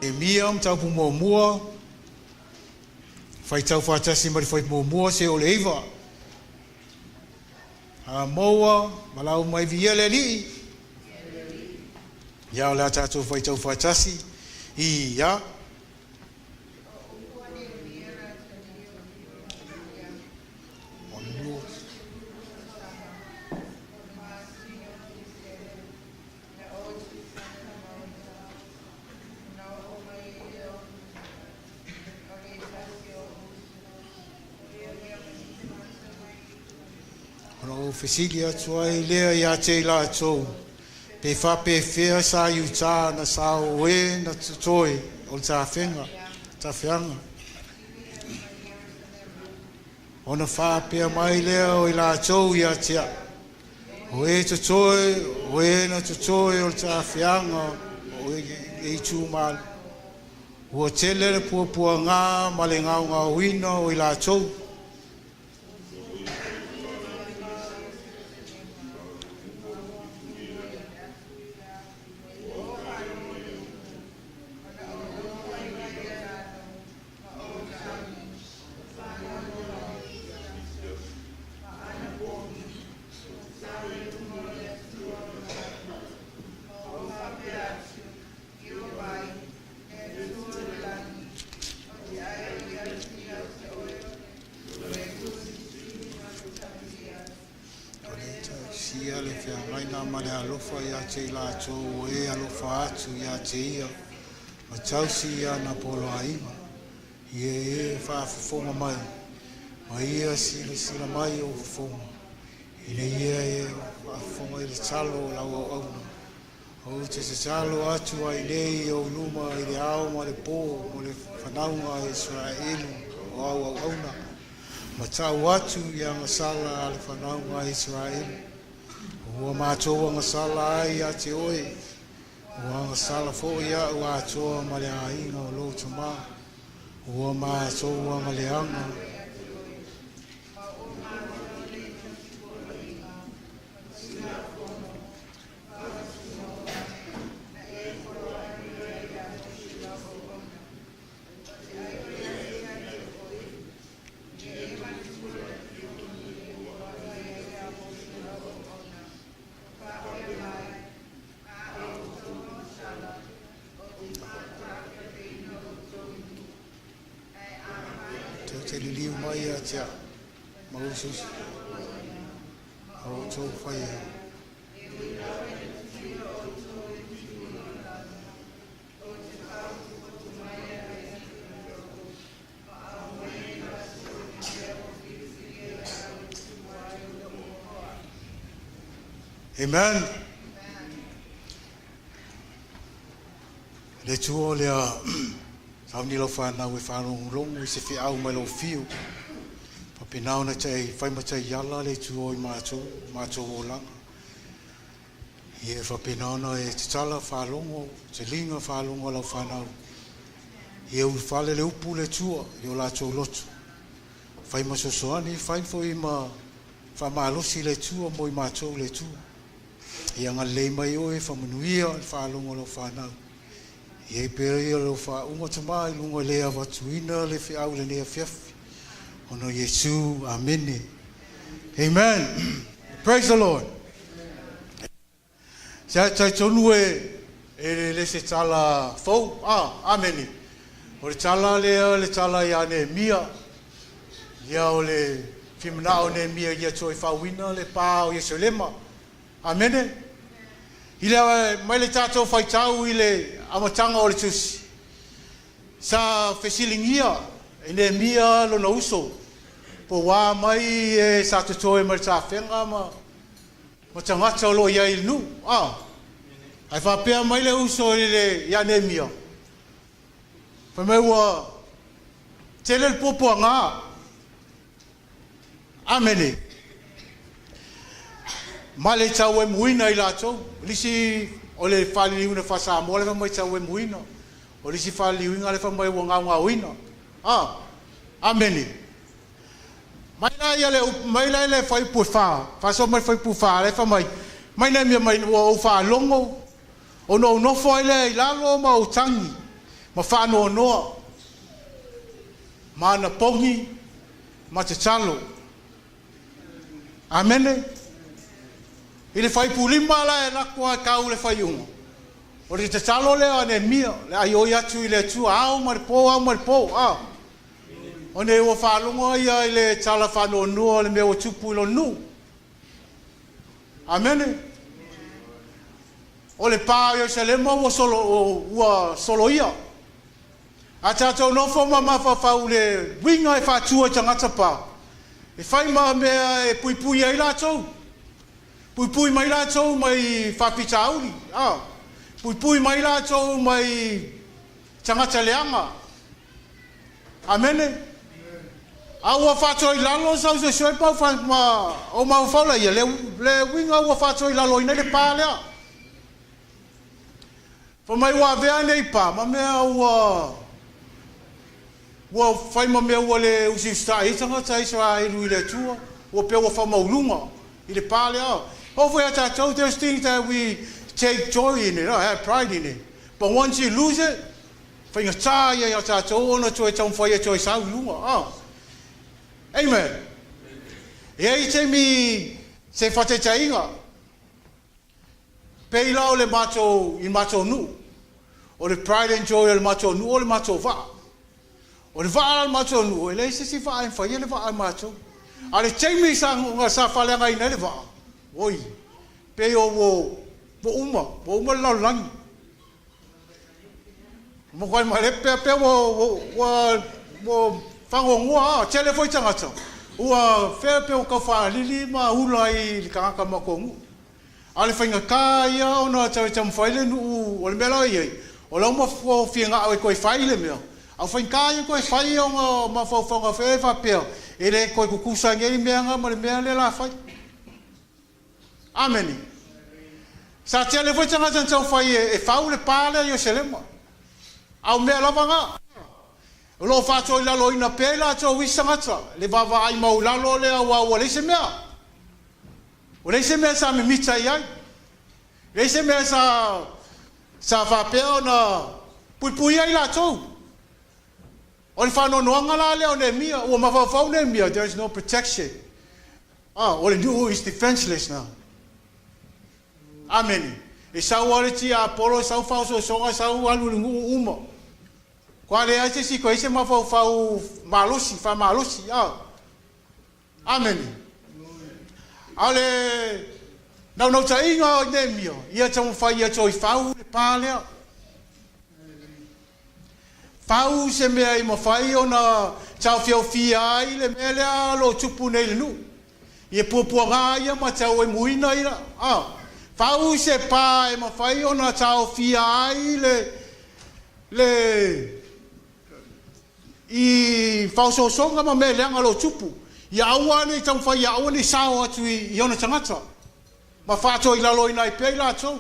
E mia tau pu mua fai tau fatasi mari fai mua se o le iwa a moa malau mai viele li ya la tatu fai tau fatasi I ya Fesilia tuai lea ia te la tau pe fa pe fea sa yu ta na sa we na toi o ta fenga ta fianga ona fa pe mai lea o la tau ia te we to toi we na to toi o ta fianga o e tu mal o tele pu nga malenga nga wino o la tau te la tau e alofa atu ia te ia ma tausi ia na polo aima e whaafafonga mai ma ia sila mai o fafonga ina ia e whaafafonga i le talo lau au auna o te se talo atu ai nei o luma i le ao ma le pō mo le whanaunga Israelu o au auna ma tau atu ia ngasala le whanaunga Israelu ua mātua ngasala ai a te oe ua ngasala fo ia ua atoa ma le ainga o lo tama ua mātua ma le anga te liliu mai a tia mausus au tau whai Amen. Le tuo lea au ni lo fa na we fa long we se fi au mai lo fiu pa pinau na tai fai ma tai yala le tu oi ma tu ola ye fa pinau na e tala fa longo te linga fa longo lo fa na ye u fa le upu le tu yo la tu lot fai ma so so ani fai foi ma fa ma lo si le tu mo ma tu le tu ye nga le mai o e fa manuia fa longo lo fa na ye pere lo fa ungo tama lungo le ava tuina le fi au le ne fiaf ono Yesu amen amen praise the Lord sa tonu e le se tala fo amen o le tala ya ne mia ya o le fimna o ne mia ya toi fa wina le pa o Yerusalema amen Ile mai le tato fai tau ile amatanga o le tusi. Sa fesilingia ine mia lo na uso. Po wa mai e sa tutoe mai sa fenga ma tangata lo ia il nu. Ai fa pea mai le uso ile ya ne mia. Pa mai wa tele el popo nga. Amene. Male tau e muina I lato, lisi o le fali una fasa mo le mai tau e muina. O lisi fali winga le mai wanga nga wina. Ameni. Mai le fai pu fa so mai fai pu fa le mai. Mai na mi mai o fa longo. O no fo ile I lalo ma o tangi. ma whānoa noa, ma na pongi, ma te talo. Amene. I le whai pulima la e lakua kau le whai unga. O le te talo leo ane mia, le ai oi atu i le atu, au maripo, au. O ne ua whalunga ia i le tala whanoa nua, le mea o tupu ilo nu. Amene. O le pā i se lema ua solo ia. A tātou nofo ma mawhawhau le winga e whātua tangata pā. E whai ma mea e pui ai lātou. Pui mai lātou mai whapita auri. Pui mai lātou mai tangata leanga. Amene. Aua whātua i lalo sau se soi pau o mau whaula ia. Le winga ua whātua i lalo ina le pā lea. Fa mai wa vea nei pā, ma mea ua whai ma mea ua le usi stai tangata i sa iru i le tua. Ua pia ua whamaulunga i le pā lea. Hopefully, there's things that we take joy in it, have pride in it. But once you lose it, whainga tāia ia tātou ona toi tau whaia toi sau lunga. Amen. E te mi se whate tainga. Pei lao le mato i mato nu. O le pride and joy le mato nu, o le mato wha. O le wha le mato nu, e le se si wha e whaia le wha e mato. A le teimi sa whalenga ina le wha. Oi, pe o wo uma lau langi. Mo kai mai pe wo fango ngua tele foi tangata. Ua pe o ka fa lili ma ula I ka ma kongu. Ale fainga ka ia ona tam faile nu o le mela ia. O la mo fo fianga o ko faile me. Au fain ka ia ko faile o ma fo fo fe fa pe. Ele ko kukusa ngei meanga mo le mela la fai. Ameni. Sa tele foi tanga tau fai e fau le pale yo selema. Au me lava nga. Lo fa to la lo ina pela to wisanga le vava ai mau la lo le wa le se mea. O le se mea sa me mita ia. Le se mea sa fa pe ona pui ai la to. O le fa no nga la le o ne mia o ma fa ne mia there is no protection. All they do is defenseless now. Amen. E sau aliti a polo sau fau so songa sau alu uma. Kwa le ate si ko ise ma fau malosi fa malosi. Amen. Ale no tainga ne mio. Ia tamo fai ia toi fau le pale. Fau se me ai mo fai ona tau fia ai le mele lo tupu nei le nu. Ia pupuanga ia ma tau e muina ira. Fau se pa e ma fai ona tau fia ai I fau so songa ma me leanga lo tupu. Ia aua nei tau fai aua nei sao atu I ona tangata. Ma fato I lalo ina I pei la tau.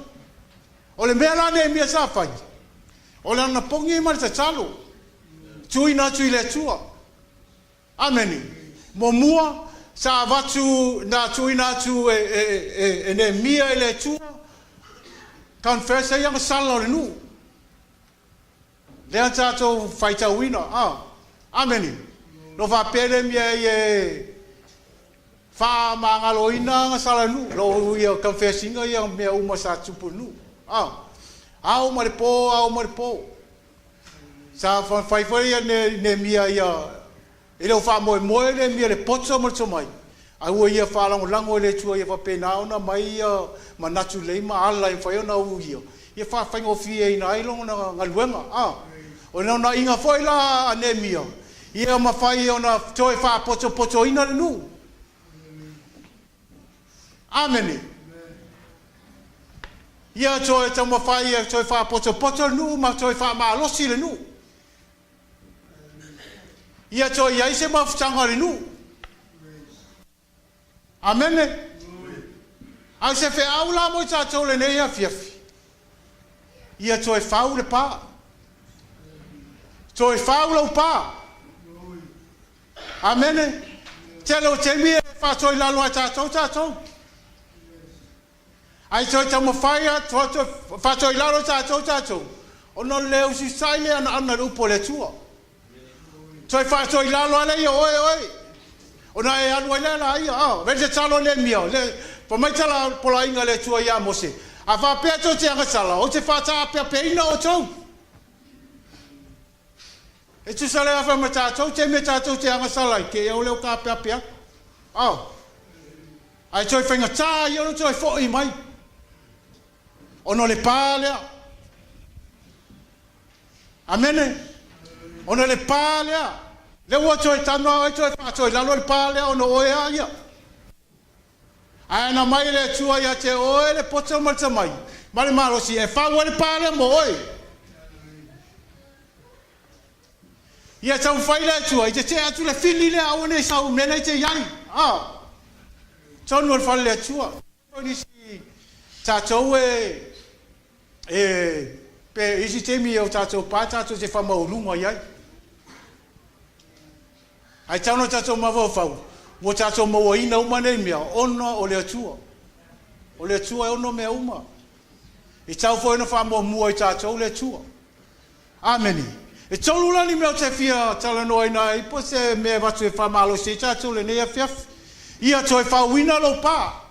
O le mea ne mia sa fai. O le ana pongi ma te talo. Tui na tui le tua. Ameni. Mo mua sa vatu na tui na tu e ne mia I le tua. Confessa yang sala le nu. Le antato faita wina. Ameni. No va pere mia fa mangalo ina sala nu. Lo ia confessinga yang mia uma sa tupu nu. Au maripo. Sa fai ne mia ia. Ele fa mo ne mia le potso mo mai. Au ia fa lango le tua ia fa pena ona mai ma natu le ma ala I fa ona u ia. Ia fa fa ngofie ina ilo na ngaluenga. O na inga foi la ne mia. Ia ma fai ona toi fa potso ina nu. Amen. Ia toi tamo fai toi fa potso nu ma toi fa ma losi le nu. Ia toi ia se ma ftanga le nu. Amen. Au se fe aula mo ta tole ne ia fiafi. Ia toi fa le pa. Toi fa le pa. Amen. Telo te mi fa toi la lo ta to. Ai toi tamo fai fa toi la lo ta to. Ona leo si sai le ana upo le tua. Toi fa toi la lo le oi. Ona e anu le la ia. Vete talo le mio le po mai tala pola inga le tua ia mose. A fa pe to te anga sala. O te fa ta pe ina o tau. E tu sale a fa mata tau te meta tau te anga sala ke o le ka pe. Ai toi fenga ta yo toi fo i mai. Ono le pale. Amene. Ono le pale. Le wo toi tano ai toi fa toi la lo le pale ono o ia. Ai na mai le tua ia te o le poto mal te mai. Mare malo si e fa wo le pale mo oi. Ia tau fai le tua i te atu le fili le au ne sa mena te yai. Tau no fa le tua. Oni si tatou pe isi te mi o tatou pa tatou te fa maulunga iai. Ai tau no tatou mavo fau. Mo tatou maua ina uma nei mea ono o le atua. O le atua e ono mea uma. I tau fo ina fa mua i tatou le atua. Ameni. E tolu lani mea o te fia talanoa ina i po se mea watu e fa malo se tatou le nea fiaf. Ia toi fa wina lo pa.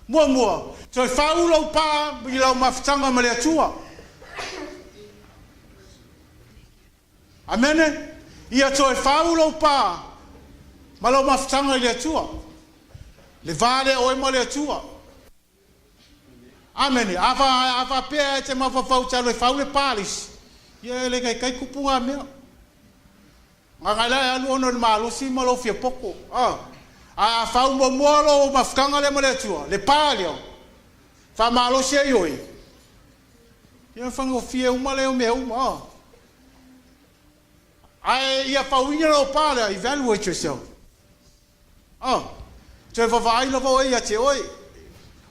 Mua. Toi fa ulo pa i lau mafutanga ma le atua. Amene. Ia toi fa ulo pa. Malo mafutanga i le atua. Le vale o e ma le atua. Amene. Ava pea e te mawhawhau talo e whau le palis. Ia le kai kupunga mea. Ngai lai alu ono le malo si malo fia poko. A whau mo molo mafutanga le ma le atua. Le palio. Fa malo si e ioi. Ia whango fia uma leo mea uma. Ai ia whauinga lo pale. Evaluate yourself. Toi whawai na wau ia te oi.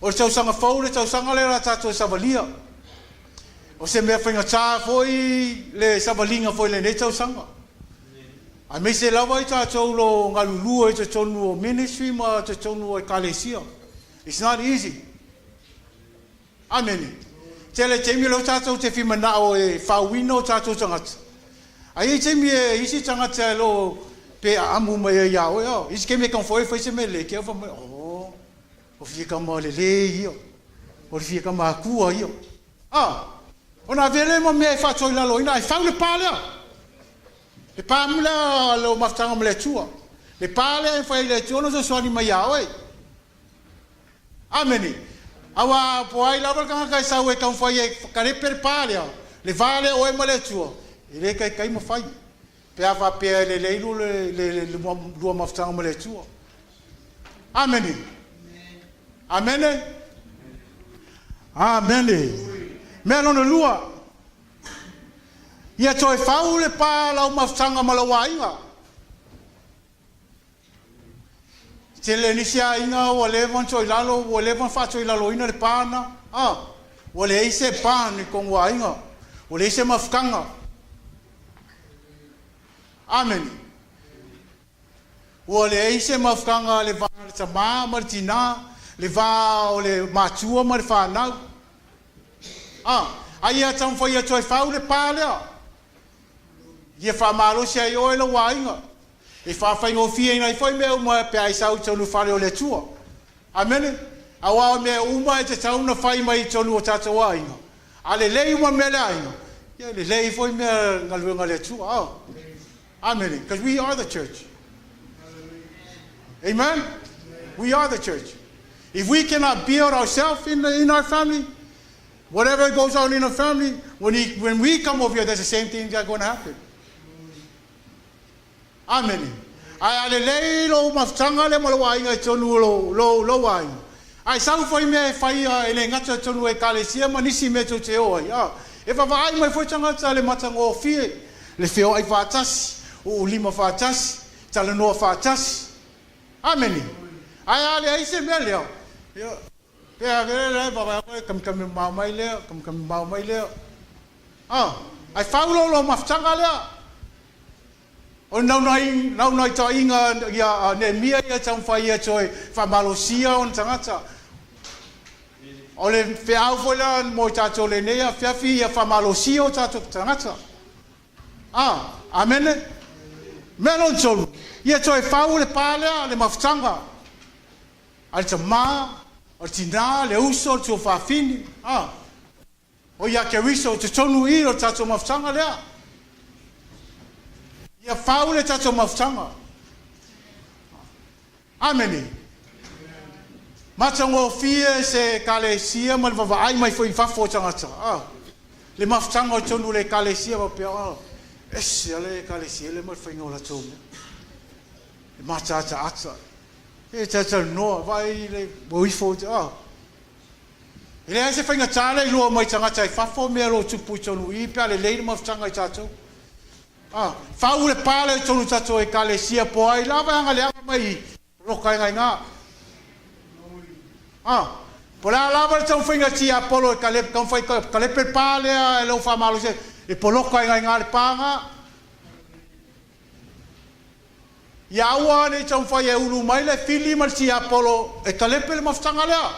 O le tausanga whau le tausanga le la tato savalia. O se mea whainga tā foi le savalinga foi le ne tausanga. A me se lawa i tato lo ngalulua i te tonu o ministry ma te tonu o kalesia. It's not easy. Amen. Tele temi lo tato te whimana o e whauino tato tangata. Ai temi e isi tangata lo pe amu mai ia o isi ke me kan foi se me le ke o fika mo le io o fika ma ku io ona vele mo me fa toi la lo ina fa le pale le pamla lo maftanga le tua le pale fa le tua no so ni mai ia oi ameni awa poi la volga ka sa we kan foi kare per pale le vale o e mo le tua ile kai mo fai pe ava pe le leilu le lua maftanga mo le tua. Amen. Amen. Amen. Me no lua. Ia toi fau le pa la maftanga mo la wainga. Te le nisia inga o le von toi lalo o le von fa toi lalo ina le pana. O le ise pan con wainga. O le ise maftanga. Amen. O le eise mafkanga le va le tama martina le va o le matua mar fa nau. Ai a tam foi a toi fau le pale. Ia fa malo se ai o le wainga. E fa fa ngo fie ina foi me uma pe ai sau tonu fale o le tua. Amen. Awa me uma te tau na fai mai tonu o tata wainga. Ale lei uma me le ai. Ia le lei foi me ngalu le tua. Amen. Because we are the church. Amen? We are the church. If we cannot build ourselves in our family, whatever goes on in our family, when we come over here, that's the same thing that's going to happen. Amen. Ai ale lei lo maftanga le mo wainga tonu lo wainga. Ai sau foi me fai ele ngata tonu e kalesia manisi me te oi. E fa vai mai foi tanga le matango fie. Le feo ai fatasi. O lima fatas, talanoa fatas. Amen. Ai ale ai se melio. Yo. Pe avere baba kam mai le. Ai faulo lo maftanga le. O nau ta inga ya ne mia ya tam fai ya toi fa malosia on tangata. O le whiau foi la mo tātou le nea whiawhi ia whamalosi o tātou tangata. Amene. Melon tolu. Ia toi whau le pālea le mawhtanga. Ale ta maa, o tina, le uso, tu whawhini. O ia ke wiso, te tonu i o tātou mawhtanga lea. Ia whau le tātou mawhtanga. Amene. Matango fie se kalesia ma le vavaai mai foi fafo tangata. Le mawhtanga o tonu le kalesia ma pia. Esi ale kalesia le mai foi ngola tonu. Le matata ata. E tata noa vai le boifo. Ele se foi ngatala i lua mai tangata i fafo me lo tupu tonu i pia le leile mawhtanga i tatou. Fau le pale tonu tatou e kalesia po ai lava anga le anga mai roka nga. Po la lava le tau whainga ti Apollo e kalep, kan whai kalepe pālea e lau whamalo se, e poloka e ngā le pānga. Ia aua ne tau whai e ulu mai le fili mal ti Apollo e kalepe le mawhtanga lea.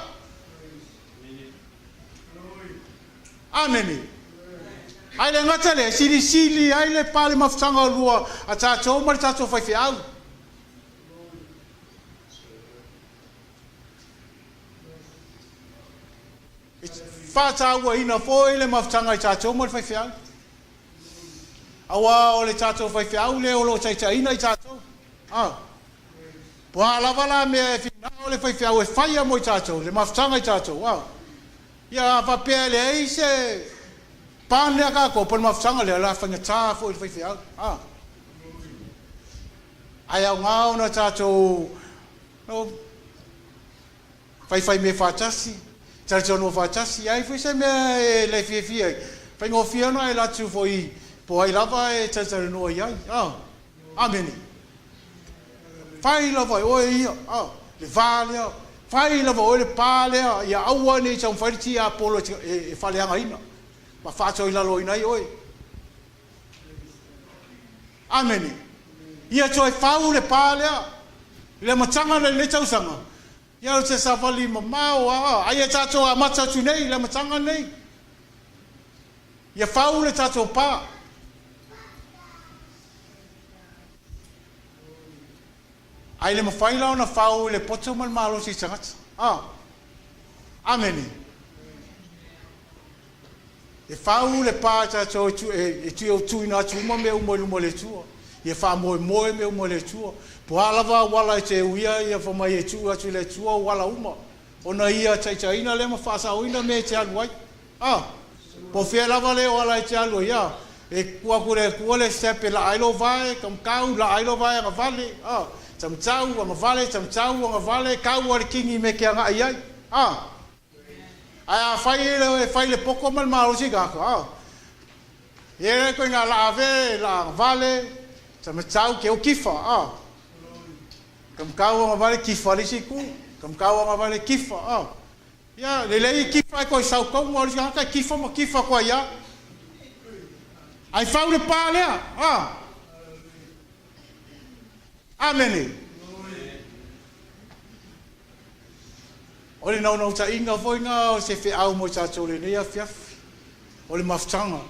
Ameni. Ai le ngata le, sili, ai le pāle mawhtanga lua, a tātou mali tātou whai whiau. Whātāua ina fōi le mawhtanga i tātou mo le whaiwhiau. Awa o le tātou whaiwhiau le o lo taita ina i tātou. Po lava la mea e whina o le whaiwhiau e whaia mo i tātou, le mawhtanga i tātou. Ia whapea le ei se pānea kako po le mawhtanga le la whainga tā fōi le whaiwhiau. Ai au ngā ona tātou whaiwhai me whātasi. Tara tono fatasi ai foi se me le fie fai ngo fia no ai la tu foi po ai lava e tara no ai amen fai lava o ia le vale fai lava o le pale ia aua ni tau fai ti Apollo e fale anga ina ma fa to ila lo ina oi amen ia toi fau le pale le matanga le tau sanga. Ia te safali mamao ai e tātou a matatu nei le matanga nei. Ia whau le tātou pā. Ai le mawhaila ona whau le poto mal malo si tangata. Ameni. E whau le pā tātou e tui au tui nā tuma me umo le tua. Ia wha moe me umo le tua. Po alava wala e te uia ia whamai e tua atu le tua wala uma. Ona ia taitaina le ma whaasa oina me te aluai. Po whia lava le wala e te aluai ia. E kua kure kua le sepe la ailo vai, kam kau la ailo vai anga vale. Tam tau anga vale, tam tau anga vale, kau ari kingi me ke anga iai. Ai a whai le poko mal marosi kako. Ia koe ngā la ave, la anga vale, tam tau ke o kifa. Kam kau anga vale kifa lisi ku. Kam kau anga vale kifa. Ya, lelei kifa ko sau ko mo lisi ka kifa mo kifa ko ya. Ai fau le pālea. Amene. Ole nau ta inga foi nga se fe au mo cha chole ne ya fiaf. Ole mafchanga.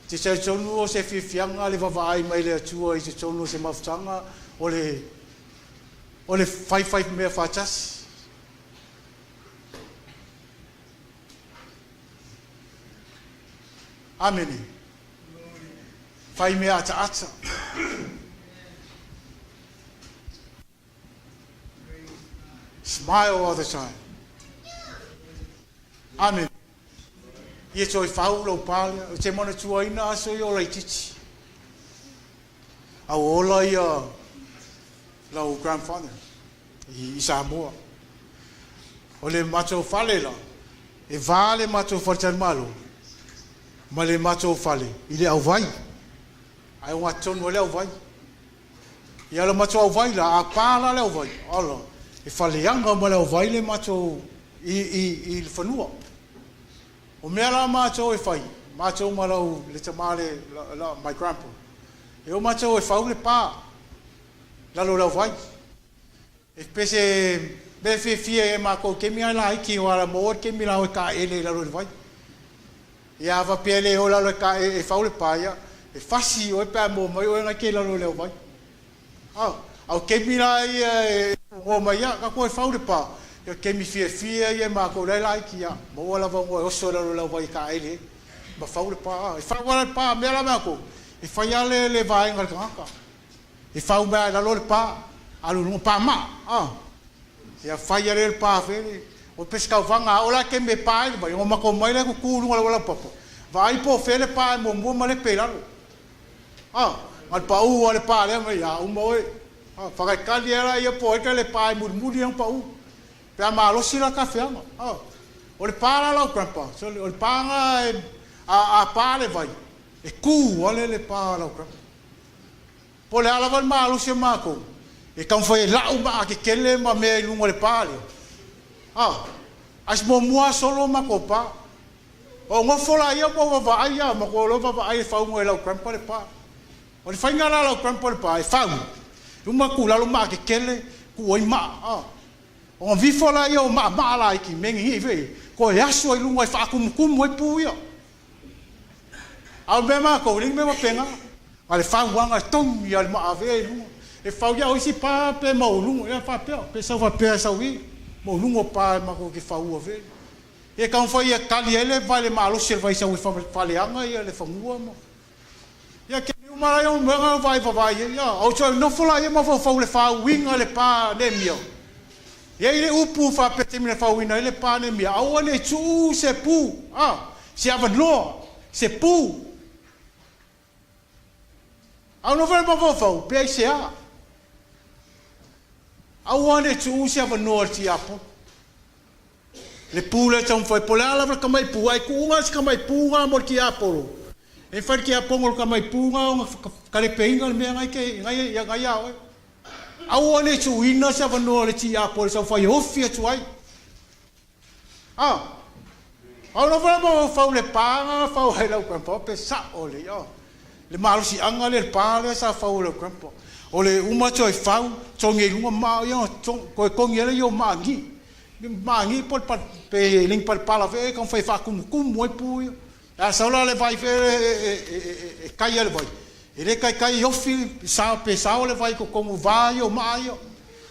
Te se tonu o se fianga le vavai mai le atua i se tonu se mafchanga ole fai me fatas. Ameni. Fai me ata. Smile all the time. Amen. Ia toi whau lau pālea, o te mana tua ina aso i o rei titi. Au ola ia lau grandfather, i Samoa. O le matou whale la, e vale matou wharitan malo, ma le matou whale, i le au vai. Ai o ngā tonu le au vai. Ia le matou au vai la, a pāla le au vai. Ala, e whaleanga ma le au vai le matou i le whanua. O mea la mātou e whai, mātou marau le tamale, my grandpa. E o mātou e whau le pā, lalo lau whai. E pese be fie ma ko ke mi ala ki wala mo ke mi la ka ele la ro vai ia va pele o la ka e faule paia e fasi o pe mo mai o nga ke la ro le vai au ke mi la e o mai ya ka ko e faule pa ya ke mi fie ia ma ko la ki ya mo wala va o so la ro vai ka ele ma faule pa e fa wala pa me la ma ko e fa ya le vai ngal ka e fa u ba la ro pa alu no pa ma ia fai le pa fe o pesca vanga ola ke me pa vai o mako mai le ku lu wala papa vai po fe le pa mo mo le pela al pa u le pa le mai ya u mo fa ka li era ia po ke le pa mu mu dia pa u pe ma lo sila ka fe o le pa la grandpa so o le pa a pa le vai e ku ole le pa la grandpa po le ala van ma lo se mako e kan foi la uma ke kele ma me lungo le pale as mo mua solo ma ko pa o ngo fola ia mo va ia ma ko lo va ai fa mo la grandpa le pa o le fainga la grandpa le pa e fa uma ku la ma ke kele ku oi ma o vi fola ia ma la ki mengi ve ko ya so lungo e fa ku mo pu ia al be ma ko ling me ma penga ale fa wanga tom ia ma ave lungo e fau ya oisi pa pe maulungo e fa pe sa va pe sa wi maulungo pa ma ko ke fau ave e kan foi e kali ele vale malo se vai sa wi fa le anga e le fangua mo ya ke uma yo me vai ya o so no fola e ma fa le fa winga le pa ne mio e ile upu fa pe te mina fa winga le pa ne mio au ne tu se pu se ava no se pu au no va fa pe se I wanted to use a north apo. Le pule tão foi polala para camai pu ai kungas camai punga mor ki apo. E far ki apo mor camai punga kale peinga me ngai ya ngai ai. I wanted to win us a north apo so foi ofia tu ai. Au no va fa le pa fa ai la campo pe sa ole yo. Le malo si anga le pa le sa fa le campo. Ole uma choi fau chonge uma ma yo ko ngele yo mangi por pe ling par pala ve kan fai fa kum moi pu a sala le vai fe kai le vai ele kai yo fi sa pe sa le vai ko como vai yo ma yo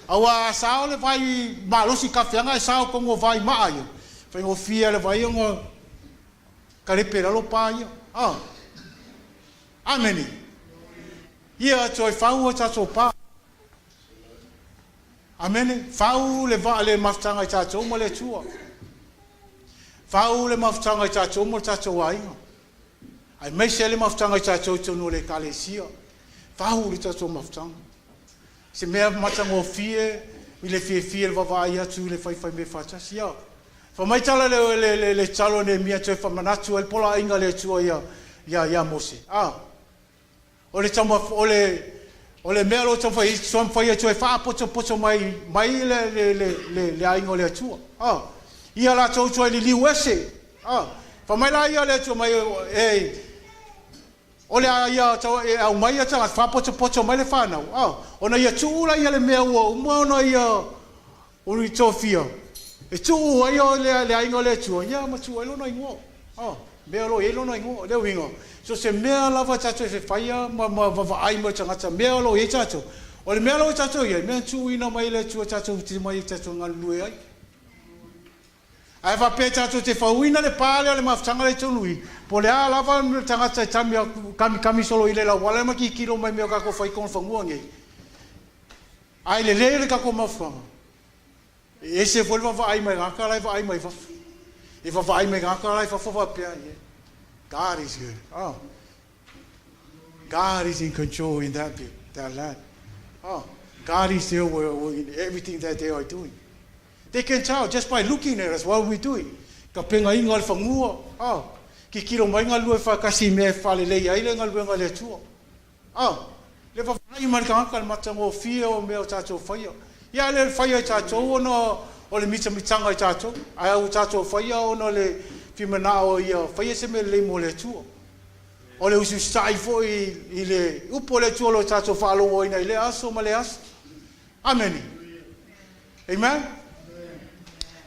awa sa le vai malo si ka fianga sa como vai ma yo fe ngo fi le vai ngo kare pera lo pa yo ameni ia choi fau o chacho pa amene fau le va le maftanga chacho mo le chua fau le maftanga chacho mo chacho wai ai mai se le maftanga chacho no le kalesia fau le chacho maftanga se me matango fie ile fie va va ia tu le fai me facha sia fa mai tala le chalo ne mia choi fa manatu el pola inga le chua ia mose ole tama ole melo tama fai som fai tu fa pocho mai le aingo le tu ia la tu li liwese fa mai la ia le tu mai ole ia tu au mai ia tanga fa pocho mai le fa na ona ia tu la ia le meo mo no ia uri tofia e tu ia le aingo le tu ia ma tu lo no ingo melo elo no ingo le wingo so se mea lava chacho se faia ma va ai mo changa mea lo e chacho o le mea lo chacho ye me tu ina mai le tu chacho ti mai chacho ngal lui ai va pe chacho te fa uina le pale le mafchanga le lui po le lava changa cha mea kami solo ile la wala ma ki kilo mai mea ka ko fai kon fangu ngi ai le ka ko mafa e se volva va ai mai ka la va ai mai va e va ai mai ka la va pe ye God is good. God is in control in that land. God is there in everything that they are doing. They can tell just by looking at us what we're doing. Ka penga inga le fangua. Ki kilo mai nga lue fa kasi me fa le ai le nga lue nga le tua. Le fa ai mar ka ka matango fia o me o tacho faia. Ya le faia tacho no o le mitanga tacho. Ai o tacho faia o no le fimana o ia faia se me le mo le tua. O le usu sai fo i le upo le tua lo tacho fa lo ina ile aso ma le aso. Ameni. Amen.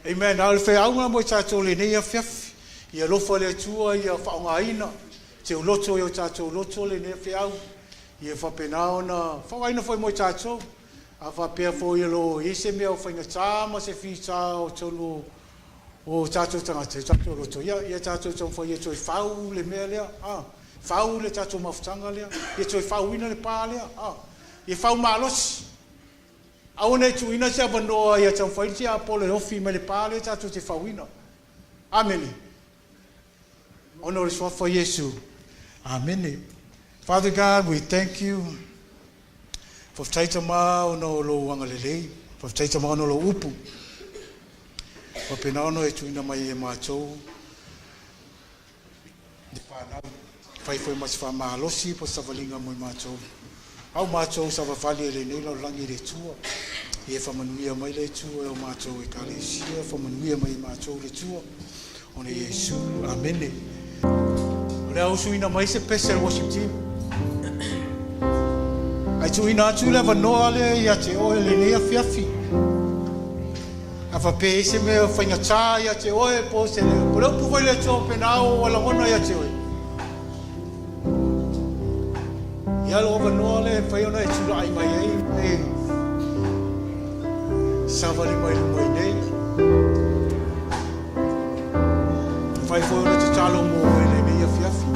Amen. Al fe au nga mo tātou le nei afiafi. Ia lofa le atua ia whaongaina. Te uloto ia tātou loto le nei afiau. Ia whapenao na whawaina foi mo tātou. A whapea foi alo ese mea o whainga tāma se whita o tolu o tātou tangata, tātou loto. Ia tātou tau whai ia toi whau le mea lea. Whau le tātou mawhtanga lea. Ia toi whau ina le pā lea. Ia whau mālosi. Au nei tu ina sia banoa ia tau whai tia apole ofi me le pā lea tātou te whau ina. Amen. Honor is for Yesu. Amen. Father God, we thank you for taitama ono lo wangalelei, for taitama ono lo upu. For penano e tuina mai e mātou. De whanau. Whai foi mas whamalosi po savalinga mo i mātou. Au mātou sa wawhali e le nei lau rangi le tua. I e whamanuia mai le tua e o mātou e kalesia. Whamanuia mai mātou le tua. One Yesu. Amene. Le au suina mai se pese worship team. Ai tuina atu le wanoa le ia te oe le nei afiafi. A whape se me whainga tā ia te oe po se le. Ko leo puwai le tō penao wala wana ia te oe. Ia lo wanoa le whaiona e tula ai mai ei. Savali mai le mai nei. Whai whaona te talo mo e le nei afiafi.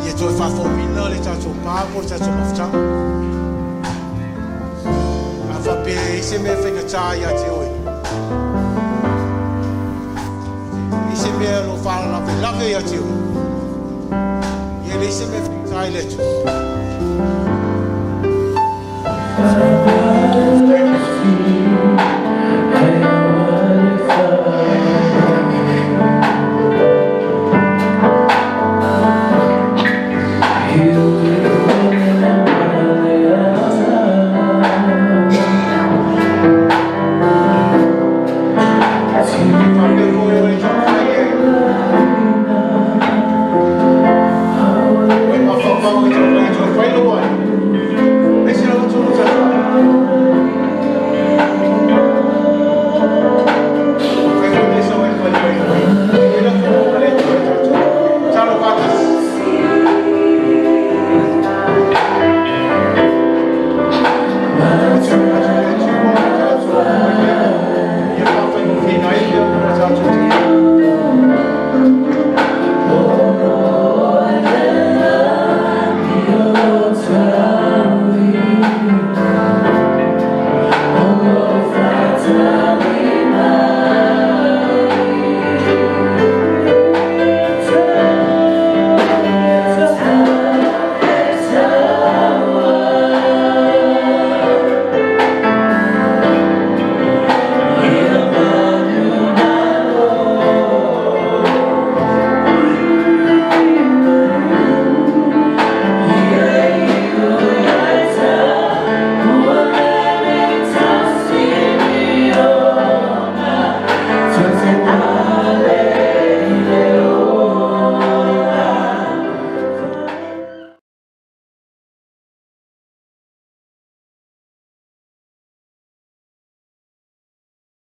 Ia toi whawhomina le tātou pāpo le tātou mawhtanga. Whape se me whainga tā ia te oe. I se me lo whāra lawe ia te oe. Ia le se me whainga tā i le tu.